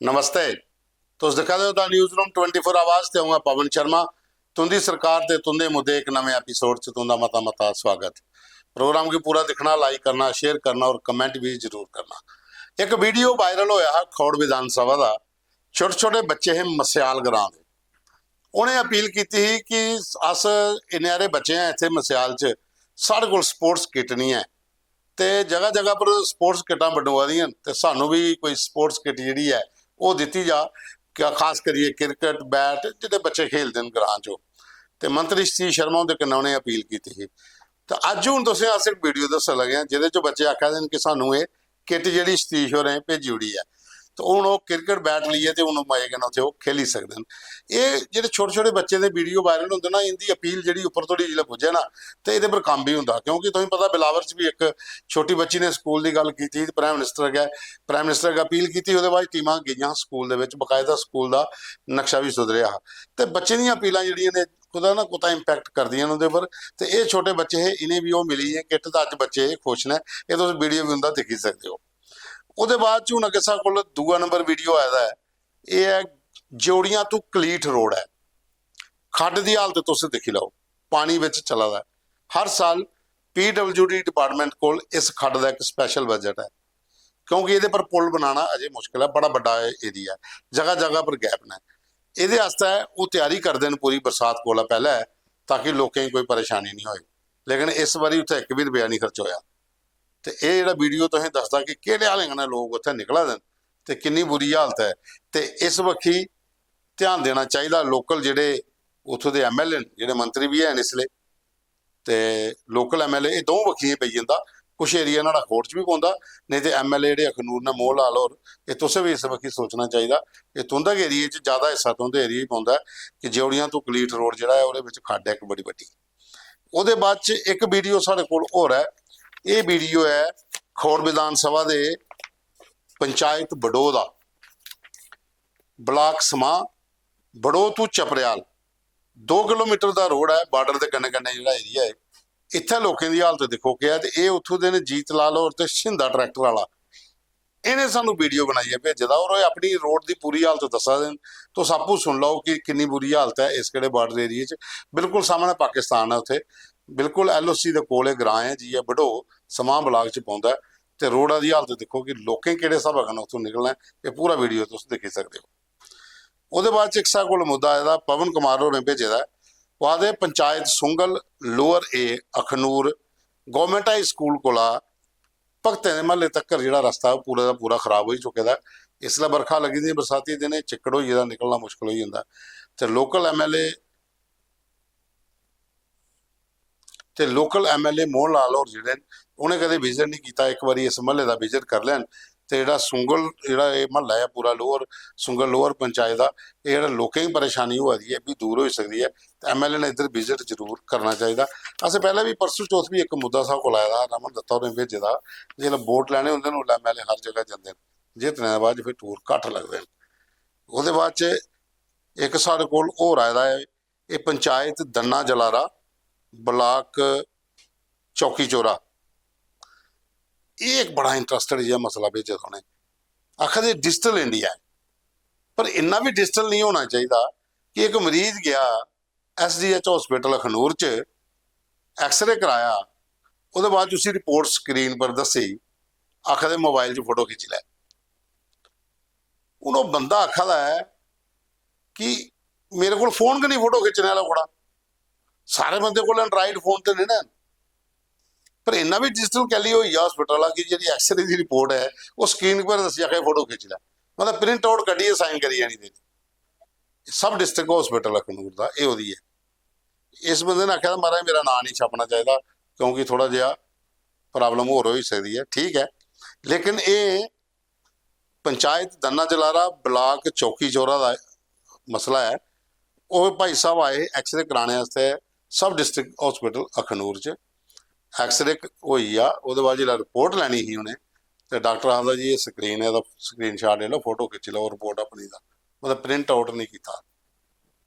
नमस्ते। तुस दिखा दे हो न्यूज़ रूम 24 आवाज़ ते हूँ पवन शर्मा। तुंदी सरकार ते तुंदे मुद्दे एक नवे एपीसोड च तुंदा मता मता स्वागत। प्रोग्राम की पूरा दिखना, लाइक करना, शेयर करना और कमेंट भी जरूर करना। एक वीडियो वायरल होया है खौड़ विधानसभा का। छोटे छोटे बच्चे हैं मसियाल ग्रां दे, उन्हें अपील की थी कि अस इन्ने बच्चे हैं इतने मसियाल च, साढ़े कोल स्पोर्ट्स किट नहीं है ते जगह जगह पर स्पोर्ट्स किटां बंडवा दियां ते सानू भी कोई स्पोर्ट्स किट जिहड़ी है वो दित्ती जा। क्या खास करिए क्रिकेट बैट जिहड़े बच्चे खेलते हैं ग्रां चो। ते मंत्री श्री शर्मा उहदे कन्नै उन्हें अपील की थी। तो अज हूँ तुसें अस एक वीडियो दस्सन लगे हैं जिहदे च बच्चे आखा दे कि सानू ये किट जिहड़ी सतीश होरें भेजी ओड़ी है, तो हूँ वो क्रिकेट बैट लीए तो हूँ मजे कन्नै उत्थे खेली सकते हैं। ये जो छोटे छोटे बच्चे के वीडियो वायरल होंगे ना, इनकी अपील जी उपर थोड़ी जिसले पुजे ना तो ये पर काम भी होंगे। क्योंकि तुम्हें पता बिलावर च भी एक छोटी बच्ची ने स्कूल की गल की, प्राइम मिनिस्टर गए, प्राइम मिनिस्टर अगे अपील की, वो बाद टीमां गई स्कूल बकायदा स्कूल का नक्शा भी सुधरिया। तो बच्चे दी अपीलां जिहड़ियां ने कुदा ना कुदा इंपैक्ट करदियां उहदे पर। तो ये छोटे बच्चे है, इन्हें भी वो मिली है किट, तो अज बच्चे खुश ने। ये तुम वीडियो भी उनका देखी सकते हो। ਉਹਦੇ ਬਾਅਦ ਚ ਹੁਣ ਅੱਗੇ ਸਾਡੇ ਕੋਲ ਦੂਆ ਨੰਬਰ ਵੀਡੀਓ ਆਇਆ ਹੈ। ਇਹ ਹੈ ਜੋੜੀਆਂ ਤੋਂ ਕਲੀਠ ਰੋਡ ਹੈ। ਖੱਡ ਦੀ ਹਾਲਤ ਤੁਸੀਂ ਦੇਖੀ ਲਓ, ਪਾਣੀ ਵਿੱਚ ਚਲਾ ਦਾ। ਹਰ ਸਾਲ PWD डिपार्टमेंट ਕੋਲ ਇਸ ਖੱਡ ਦਾ ਇੱਕ ਸਪੈਸ਼ਲ ਬਜਟ ਹੈ, ਕਿਉਂਕਿ ਇਹਦੇ ਪਰ ਪੁਲ ਬਣਾਉਣਾ ਅਜੇ ਮੁਸ਼ਕਿਲ ਹੈ, ਬੜਾ ਵੱਡਾ ਏਰੀਆ ਹੈ, ਜਗ੍ਹਾ ਜਗ੍ਹਾ पर गैप ने। ਇਹਦੇ ਵਾਸਤੇ ਉਹ ਤਿਆਰੀ ਕਰਦੇ ਨੇ ਪੂਰੀ ਬਰਸਾਤ ਕੋਲ ਪਹਿਲਾਂ, ਤਾਂ ਕਿ ਲੋਕਾਂ ਨੂੰ ਕੋਈ ਪਰੇਸ਼ਾਨੀ ਨਹੀਂ ਹੋਏ। ਲੇਕਿਨ ਇਸ ਵਾਰੀ ਉੱਥੇ 1 ਵੀ ਰੁਪਇਆ ਨਹੀਂ ਖਰਚ ਹੋਇਆ। तो ये जो वीडियो तुसें दसदा कि किहड़े हाले ने लोग उत्थे निकला दे ते किन्नी बुरी हालत है। तो इस बक्खी ध्यान देना चाहिए लोकल जिहड़े उत्थों दे MLA जिहड़े मंत्री भी हैं इसलिए, तो लोकल MLA ये दो बक्खियां पई जांदा। कुछ एरिया नाड़ा खोड़ च भी पौंदा, नहीं तो MLA जिहड़े अखनूर ने मोह लाल और ये तुसें भी इस बक्खी सोचना चाहिए। ये तुंदक एरिए च ज़्यादा हिस्सा तुंदे एरिए पौंदा कि जौड़ियां तो कलीठ रोड जिहड़ा है उहदे विच खड्ड है एक बड़ी वड्डी। उहदे बाद च एक वीडियो साडे कोल होर है। ये वीडियो है खौड़ विधान सभा के पंचायत बड़ो का, ब्लाक समा बड़ो तो चपरियाल 2 किलोमीटर का रोड है, बार्डर के कन्ने कन्ने जिहड़ा एरिया है। इत्थे लोगों की हालत देखो क्या है। ये उत्थों दे ने जीत लाल और शिंदा ट्रैक्टर वाला, इन्हें सानू वीडियो बनाई है भेजे और अपनी रोड की पूरी हालत दसा देन। तो आपू सुन लो कि कितनी बुरी हालत है इस किहड़े बार्डर एरिए च। बिल्कुल सामने पाकिस्तान है, उत्थे बिल्कुल LOC के कोल ग्रां है जी, है बड़ो समा ब्लाक च पौंदा है। तो रोडा की हालत देखो कि लोकें किहड़े हिसाब नाल उत्थों निकलना है। ये पूरा वीडियो तुसीं देखी सकते हो। उहदे बाद एक साडे कोल मुद्दा आया पवन कुमार होरें भेजे दा। वो आखदे panchayat Sungal lower A Akhnoor government high school कोला भगतें दे महल्ले तक जिहड़ा रस्ता पूरा का पूरा खराब हो चुके दा। इसलै बरखा लगी दी, बरसाती दिन चिक्कड़ होई गेदा, निकलना मुश्किल हो जांदा। ते लोकल MLA मोहन लाल और जिहड़े उन्हें कदे विजिट नहीं किया। एक बार इस महल्ले का विजिट कर लैन तो जिहड़ा सुंगल जिहड़ा महल्ला है पूरा लोअर सुंगल लोअर पंचायत का, ये जिहड़ा लोकें की परेशानी हो रही है भी दूर हो सकती है। तो MLA ने इधर विजिट जरूर करना चाहिए। असें पहले भी परसों चौथ भी एक मुद्दा साहब को आया रमन दत्ता होरें भेजे दा, जिसलै वोट लैने होंदे ने MLA हर जगह जाते हैं, जितने के बाद फिर टूर घट्ट लगते हैं। उसदे बाद च एक साढ़े कोल होर आया है, ये पंचायत दन्ना जलारा ब्लाक चौकी चोरा। ये एक बड़ा इंटरस्टेड जहा मसला भेजा उन्हें, आखिर डिजिटल इंडिया है, पर इन्ना भी डिजिटल नहीं होना चाहिए कि एक मरीज गया SDH हॉस्पिटल अखनूर च एक्सरे कराया, उसके बाद उसकी रिपोर्ट स्क्रीन पर दसी, आखिर मोबाइल च फोटो खिंच लै। हूँ वो बंदा आखा है कि मेरे को फोन कि नहीं फोटो खिंचने वाला कोड़ा, सारे बंदे को एंड्राइड फोन तो नहीं ना। पर इन्ना भी डिजिटल कैली हुई है हॉस्पिटल की जी एक्सरे की रिपोर्ट है वो स्क्रीन पर दसिया कि फोटो खिंच लै, मतलब प्रिंट आउट कड्ढिए साइन करी जानी देनी। सब डिस्ट्रिक्ट हॉस्पिटल अखनूर का ये है। इस बंदे ने आख्या महाराज मेरा नाम नहीं छपना चाहिए क्योंकि थोड़ा जहा प्रॉब्लम होर हो सकती है, ठीक है। लेकिन ये पंचायत दन्ना जलारा ब्लाक चौकी चौरा का मसला है। वो भाई साहब आए एक्सरे कराने वास्ते सब डिस्ट्रिक्ट हॉस्पिटल अखनूर च, एक्सरे होई आ, उसके बाद जो रिपोर्ट लैनी ही उन्हें, तो डॉक्टर आखदा जी ये स्क्रीन है, स्क्रीन शॉट ले लो, फोटो खिंच लो रिपोर्ट अपनी का, मतलब प्रिंट आउट नहीं किया।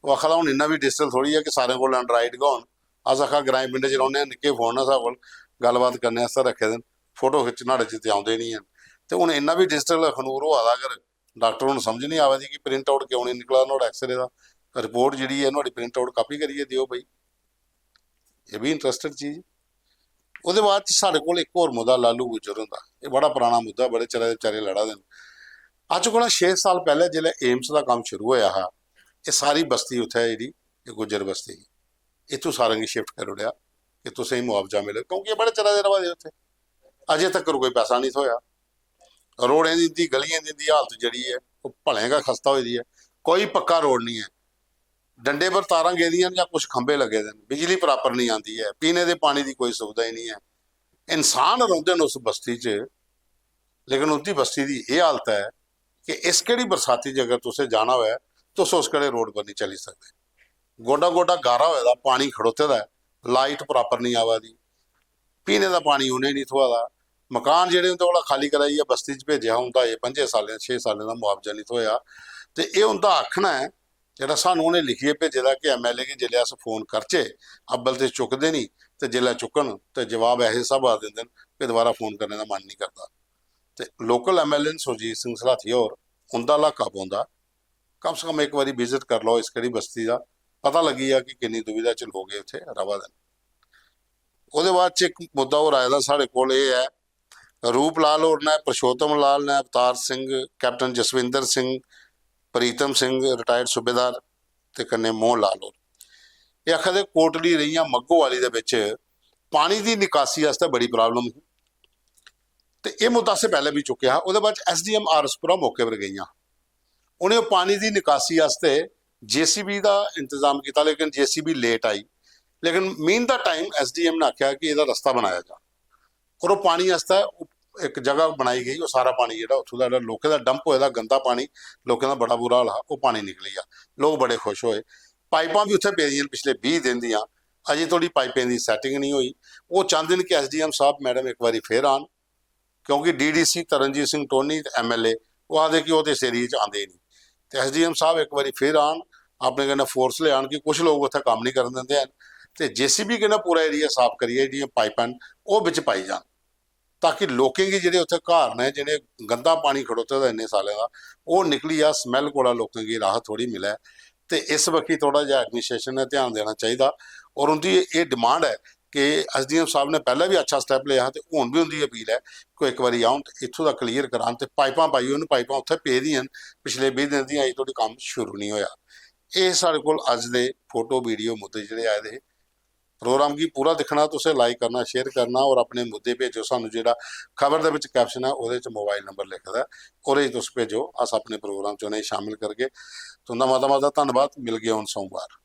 वो आखदा हूँ इन्ना भी डिजिटल थोड़ी है कि सारे को एंड्राइड गै होन। अस आखा ग्राएं पिंड च रौह्ने, निक्के फोन ने साढ़े कोल गलबात करने रखे दे, फोटो खिच्च न्हाड़े च आउंदे नहीं हैं। तो हूँ इन्ना भी डिजिटल अखनूर होआ दा अगर ਡਾਕਟਰ ਨੂੰ ਸਮਝ ਨਹੀਂ ਆਵੇ ਕਿ ਪ੍ਰਿੰਟ ਆਊਟ ਕਿਉਂ ਨਹੀਂ ਨਿਕਲਾ ਨੋਟ ਐਕਸਰੇ ਦਾ ਰਿਪੋਰਟ ਜਿਹੜੀ ਹੈ ਤੁਹਾਡੀ ਪ੍ਰਿੰਟ ਆਊਟ ਕਾਪੀ ਕਰੀਏ ਦਿਓ ਬਈ ਇਹ ਵੀ ਇੰਟਰਸਟਡ ਚੀਜ਼। ਉਹਦੇ ਬਾਅਦ ਚ ਸਾਡੇ ਕੋਲ ਇੱਕ ਹੋਰ ਮੁੱਦਾ ਲਾਲੂ ਗੁੱਜਰ ਹੁੰਦਾ, ਇਹ ਬੜਾ ਪੁਰਾਣਾ ਮੁੱਦਾ, ਬੜੇ ਚਿਰ ਦੇ ਵਿਚਾਰੇ ਲੜਾ ਦੇਣ। ਅੱਜ ਕੋਲ 6 ਸਾਲ ਪਹਿਲੇ ਜਿਹੜੇ ਏਮਸ ਦਾ ਕੰਮ ਸ਼ੁਰੂ ਹੋਇਆ ਹੈ ਇਹ ਸਾਰੀ ਬਸਤੀ ਉੱਥੇ ਜਿਹੜੀ ਇਹ ਗੁੱਜਰ ਬਸਤੀ ਇੱਥੋਂ ਸਾਰੰਗੀ ਸ਼ਿਫਟ ਕਰ ਉੜਿਆ ਕਿ ਤੁਸੀਂ ਮੁਆਵਜ਼ਾ ਮਿਲੇ, ਕਿਉਂਕਿ ਇਹ ਬੜੇ ਚਿਰ ਦੇ ਰਵਾ ਦੇ ਉੱਥੇ ਅਜੇ ਤੱਕ ਕੋਈ ਪੈਸਾ ਨਹੀਂ ਹੋਇਆ। ਰੋੜਾਂ ਦੀ ਗਲੀਆਂ ਦੀ ਹਾਲਤ ਜਿਹੜੀ ਹੈ ਉਹ ਭਲੇਗਾ ਖਸਤਾ ਹੋਈ ਦੀ ਹੈ, ਕੋਈ ਪੱਕਾ ਰੋਡ ਨਹੀਂ ਹੈ, ਡੰਡੇ ਪਰ ਤਾਰਾਂ ਗੇਦੀਆਂ ਜਾਂ ਕੁਝ ਖੰਭੇ ਲੱਗੇ ਦੇ, ਬਿਜਲੀ ਪ੍ਰਾਪਰ ਨਹੀਂ ਆਉਂਦੀ ਹੈ, ਪੀਣੇ ਦੇ ਪਾਣੀ ਦੀ ਕੋਈ ਸੁਵਿਧਾ ਹੀ ਨਹੀਂ ਹੈ। ਇਨਸਾਨ ਰਹਿੰਦੇ ਨੇ ਉਸ ਬਸਤੀ 'ਚ, ਲੇਕਿਨ ਉਹਦੀ ਬਸਤੀ ਦੀ ਇਹ ਹਾਲਤ ਹੈ ਕਿ ਇਸ ਕਿਹੜੀ ਬਰਸਾਤੀ 'ਚ ਅਗਰ ਤੁਸੀਂ ਜਾਣਾ ਹੋਇਆ ਤੁਸੀਂ ਉਸ ਕਿਹੜੇ ਰੋਡ ਪਰ ਨਹੀਂ ਚੱਲੀ ਸਕਦੇ। ਗੋਡਾ ਗੋਡਾ ਗਾਰਾ ਹੋਇਆ ਦਾ, ਪਾਣੀ ਖੜੋਤੇ ਦਾ, ਲਾਈਟ ਪ੍ਰਾਪਰ ਨਹੀਂ ਆਵਾ ਦੀ, ਪੀਣੇ ਦਾ ਪਾਣੀ ਉਹਨੇ ਨਹੀਂ ਥੋੜਾ, ਮਕਾਨ ਜਿਹੜੇ ਉਹਦੇ ਕੋਲ ਖਾਲੀ ਕਰਾਈ ਆ ਬਸਤੀ 'ਚ ਭੇਜਿਆ ਹੁੰਦਾ ਇਹ 5 ਸਾਲਾਂ 6 ਸਾਲਾਂ ਦਾ ਮੁਆਵਜ਼ਾ ਨਹੀਂ ਹੋਇਆ। ਤੇ ਇਹ ਉਹਦਾ ਆਖਣਾ ਹੈ ਜਿਹੜਾ ਸਾਨੂੰ ਉਹਨੇ ਲਿਖੀਏ ਭੇਜੇ ਦਾ ਕਿ ਐਮਐਲਏ ਕਿ ਜਿਲੇ ਅਸ ਫੋਨ ਕਰਚੇ ਅੱਬਲ ਤੇ ਚੁੱਕਦੇ ਨਹੀਂ ਤੇ ਜਿਲੇ ਚੁੱਕਣ ਤੇ ਜਵਾਬ ਐਸੇ ਸਭ ਆ ਦਿੰਦੇ ਕਿ ਦੁਬਾਰਾ ਫੋਨ ਕਰਨੇ ਦਾ ਮਨ ਨਹੀਂ ਕਰਦਾ। ਤੇ ਲੋਕਲ ਐਮਐਲਏ ਸੁਰਜੀਤ ਸਿੰਘ ਸਲਾਥੀ ਹੋਰ ਉਹਦਾ ਇਲਾਕਾ ਪਾਉਂਦਾ, ਕਮ ਸੇ ਕਮ ਇੱਕ ਵਾਰੀ ਵਿਜ਼ਿਟ ਕਰ ਲਓ ਇਸ ਕਿਹੜੀ ਬਸਤੀ ਦਾ, ਪਤਾ ਲੱਗੀ ਆ ਕਿ ਕਿੰਨੀ ਦੁਵਿਧਾ ਚ ਲੋਕ ਉੱਥੇ ਰਵਾ ਦੇਣ। ਉਹਦੇ ਬਾਅਦ ਚ ਇੱਕ ਮੁੱਦਾ ਹੋਰ ਆਇਆ ਦਾ ਸਾਡੇ ਕੋਲ, ਇਹ ਹੈ ਰੂਪ ਲਾਲ ਹੋਰ ਨੇ, ਪ੍ਰਸ਼ੋਤਮ ਲਾਲ ਨੇ, ਅਵਤਾਰ ਸਿੰਘ, ਕੈਪਟਨ ਜਸਵਿੰਦਰ ਸਿੰਘ, ਪ੍ਰੀਤਮ ਸਿੰਘ ਰਿਟਾਇਰਡ ਸੂਬੇਦਾਰ ਤੇ ਕੰਨੇ ਮੋਹਨ ਲਾਲ ਹੋਰ, ਇਹ ਆਖਦੇ ਕੋਟਲੀ ਰਹੀਆਂ ਮੱਗੋ ਵਾਲੀ ਦੇ ਵਿੱਚ ਪਾਣੀ ਦੀ ਨਿਕਾਸੀ ਵਾਸਤੇ ਬੜੀ ਪ੍ਰੋਬਲਮ ਸੀ ਤੇ ਇਹ ਮੁੱਦਾ ਸੇ ਪਹਿਲੇ ਵੀ ਚੁੱਕਿਆ। ਉਹਦੇ ਬਾਅਦ ਐਸਡੀਐਮ ਆਰਸਪੁਰਾ ਮੌਕੇ ਪਰ ਗਈਆਂ, ਉਹਨੇ ਉਹ ਪਾਣੀ ਦੀ ਨਿਕਾਸੀ ਵਾਸਤੇ ਜੇਸੀਬੀ ਦਾ ਇੰਤਜ਼ਾਮ ਕੀਤਾ, ਲੇਕਿਨ ਜੇਸੀਬੀ ਲੇਟ ਆਈ। ਲੇਕਿਨ ਮੀਨ ਦਾ ਟਾਈਮ ਐਸਡੀਐਮ ਨੇ ਆਖਿਆ ਕਿ ਇਹਦਾ ਰਸਤਾ ਬਣਾਇਆ ਜਾ, ਔਰ ਉਹ ਪਾਣੀ ਵਾਸਤੇ ਇੱਕ ਜਗ੍ਹਾ ਬਣਾਈ ਗਈ, ਉਹ ਸਾਰਾ ਪਾਣੀ ਜਿਹੜਾ ਉੱਥੋਂ ਦਾ ਲੋਕਾਂ ਦਾ ਡੰਪ ਹੋਇਆ ਦਾ ਗੰਦਾ ਪਾਣੀ, ਲੋਕਾਂ ਦਾ ਬੜਾ ਬੁਰਾ ਹਾਲ ਆ, ਉਹ ਪਾਣੀ ਨਿਕਲੀ ਆ, ਲੋਕ ਬੜੇ ਖੁਸ਼ ਹੋਏ। ਪਾਈਪਾਂ ਵੀ ਉੱਥੇ ਪੈ ਰਹੀਆਂ ਪਿਛਲੇ 20 ਦਿਨ ਦੀਆਂ, ਅਜੇ ਥੋੜੀ ਪਾਈਪਾਂ ਦੀ ਸੈਟਿੰਗ ਨਹੀਂ ਹੋਈ। ਉਹ ਚਾਹੁੰਦੇ ਨੇ ਕਿ ਐਸਡੀਐਮ ਸਾਹਿਬ ਮੈਡਮ ਇੱਕ ਵਾਰੀ ਫੇਰ ਆਉਣ, ਕਿਉਂਕਿ DDC Taranjit Singh Tony MLA ਉਹ ਆਖਦੇ ਕਿ ਉਹ ਤੇ ਇਸ ਏਰੀਏ 'ਚ ਆਉਂਦੇ ਨਹੀਂ, ਤੇ ਐਸਡੀਐਮ ਸਾਹਿਬ ਇੱਕ ਵਾਰੀ ਫੇਰ ਆਉਣ, ਆਪਣੇ ਕਹਿੰਦੇ ਫੋਰਸ ਲਿਆਉਣ ਕਿ ਕੁਝ ਲੋਕ ਉੱਥੇ ਕੰਮ ਨਹੀਂ ਕਰਨ ਦਿੰਦੇ ਹਨ, ਤੇ ਜੇਸੀਬੀ ਕਹਿੰਦਾ ਪੂਰਾ ਏਰੀਆ ਸਾਫ਼ ਕਰੀਏ, ਜਿਹੜੀਆਂ ਪਾਈਪਾਂ ਉਹ ਵਿੱਚ ਪਾਈ ਜਾਣ ਤਾਂ ਕਿ ਲੋਕਾਂ ਕੀ ਜਿਹੜੇ ਉੱਥੇ ਘਰ ਨੇ ਜਿਹੜੇ ਗੰਦਾ ਪਾਣੀ ਖੜੋਤੇ ਦਾ ਇੰਨੇ ਸਾਲਾਂ ਦਾ ਉਹ ਨਿਕਲੀ ਆ, ਸਮੈਲ ਕੋਲਾ ਲੋਕਾਂ ਦੀ ਰਾਹਤ ਥੋੜੀ ਮਿਲੇ। ਤੇ ਇਸ ਵਕਤ ਥੋੜਾ ਜਿਹਾ ਐਡਮਿਨਿਸਟ੍ਰੇਸ਼ਨ ਨੇ ਧਿਆਨ ਦੇਣਾ ਚਾਹੀਦਾ, ਔਰ ਉਹਦੀ ਇਹ ਡਿਮਾਂਡ ਹੈ ਕਿ ਐਸਡੀਐਮ ਸਾਹਿਬ ਨੇ ਪਹਿਲਾਂ ਵੀ ਅੱਛਾ ਸਟੈਪ ਲਿਆ ਤੇ ਹੁਣ ਵੀ ਉਹਦੀ ਅਪੀਲ ਹੈ ਕਿ ਇੱਕ ਵਾਰੀ ਆਉਣ ਤੇ ਇੱਥੋਂ ਦਾ ਕਲੀਅਰ ਕਰਾਉਣ ਤੇ ਪਾਈਪਾਂ ਪਾਈ ਉਹਨੂੰ, ਪਾਈਪਾਂ ਉੱਥੇ ਪੇ ਦੀਆਂ ਪਿਛਲੇ 20 ਦਿਨ ਦੀਆਂ, ਅਜੇ ਤੁਹਾਡੇ ਕੰਮ ਸ਼ੁਰੂ ਨਹੀਂ ਹੋਇਆ। ਇਹ ਸਾਡੇ ਕੋਲ ਅੱਜ ਦੇ ਫੋਟੋ ਵੀਡੀਓ ਮੁੱਦੇ ਜਿਹੜੇ ਆਏ ਦੇ। ਪ੍ਰੋਗਰਾਮ ਕੀ ਪੂਰਾ ਦਿਖਣਾ, ਤੁਸੀਂ ਲਾਈਕ ਕਰਨਾ, ਸ਼ੇਅਰ ਕਰਨਾ ਔਰ ਆਪਣੇ ਮੁੱਦੇ ਭੇਜੋ ਸਾਨੂੰ, ਜਿਹੜਾ ਖਬਰ ਦੇ ਵਿੱਚ ਕੈਪਸ਼ਨ ਹੈ ਉਹਦੇ 'ਚ ਮੋਬਾਈਲ ਨੰਬਰ ਲਿਖਦਾ ਉਹਦੇ 'ਚ ਤੁਸੀਂ ਭੇਜੋ, ਅਸ ਆਪਣੇ ਪ੍ਰੋਗਰਾਮ 'ਚ ਉਹਨੇ ਸ਼ਾਮਿਲ ਕਰਕੇ। ਤੁਹਾਡਾ ਮਾਤਾ ਧੰਨਵਾਦ, ਮਿਲ ਗਿਆ ਹੁਣ ਸੋਮਵਾਰ।